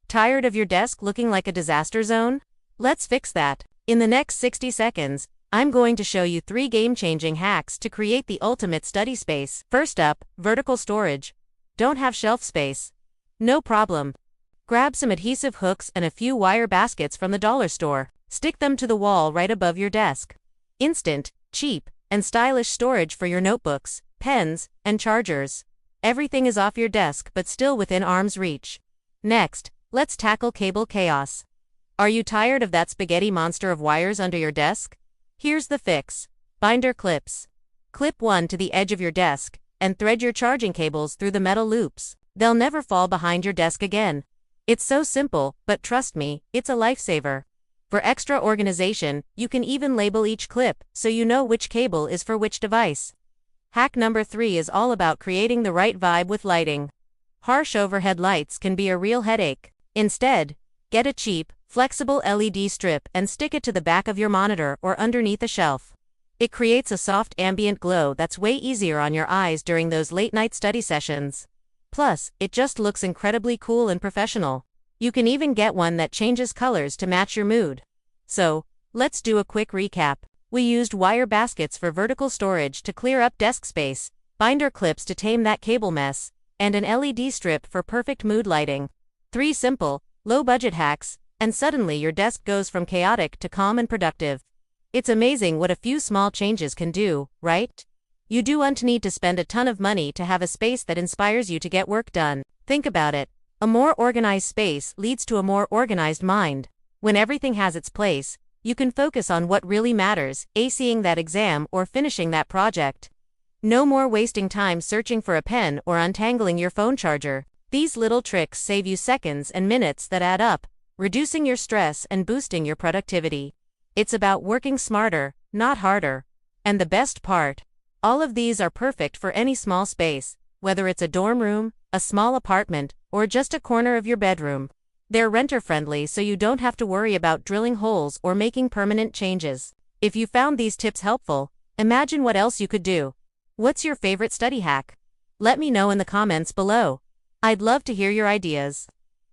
Tired of your desk looking like a disaster zone? Let's fix that. In the next 60 seconds, I'm going to show you 3 game-changing hacks to create the ultimate study space. First up, vertical storage. Don't have shelf space? No problem. Grab some adhesive hooks and a few wire baskets from the dollar store. Stick them to the wall right above your desk. Instant, cheap, and stylish storage for your notebooks, pens, and chargers. Everything is off your desk but still within arm's reach. Next, let's tackle cable chaos. Are you tired of that spaghetti monster of wires under your desk? Here's the fix. Binder clips. Clip one to the edge of your desk, and thread your charging cables through the metal loops. They'll never fall behind your desk again. It's so simple, but trust me, it's a lifesaver. For extra organization, you can even label each clip, so you know which cable is for which device. Hack number 3 is all about creating the right vibe with lighting. Harsh overhead lights can be a real headache. Instead, get a cheap, flexible LED strip and stick it to the back of your monitor or underneath a shelf. It creates a soft ambient glow that's way easier on your eyes during those late-night study sessions. Plus, it just looks incredibly cool and professional. You can even get one that changes colors to match your mood. So, let's do a quick recap. We used wire baskets for vertical storage to clear up desk space, binder clips to tame that cable mess, and an LED strip for perfect mood lighting. 3 simple, low-budget hacks, and suddenly your desk goes from chaotic to calm and productive. It's amazing what a few small changes can do, right? You don't need to spend a ton of money to have a space that inspires you to get work done. Think about it. A more organized space leads to a more organized mind. When everything has its place, you can focus on what really matters, acing that exam or finishing that project. No more wasting time searching for a pen or untangling your phone charger. These little tricks save you seconds and minutes that add up, reducing your stress and boosting your productivity. It's about working smarter, not harder. And the best part, all of these are perfect for any small space, whether it's a dorm room, a small apartment, or just a corner of your bedroom. They're renter-friendly so you don't have to worry about drilling holes or making permanent changes. If you found these tips helpful, imagine what else you could do. What's your favorite study hack? Let me know in the comments below. I'd love to hear your ideas.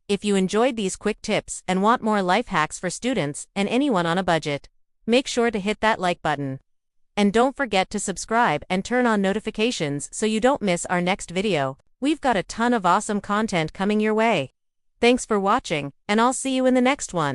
If you enjoyed these quick tips and want more life hacks for students and anyone on a budget, make sure to hit that like button. And don't forget to subscribe and turn on notifications so you don't miss our next video. We've got a ton of awesome content coming your way. Thanks for watching, and I'll see you in the next one.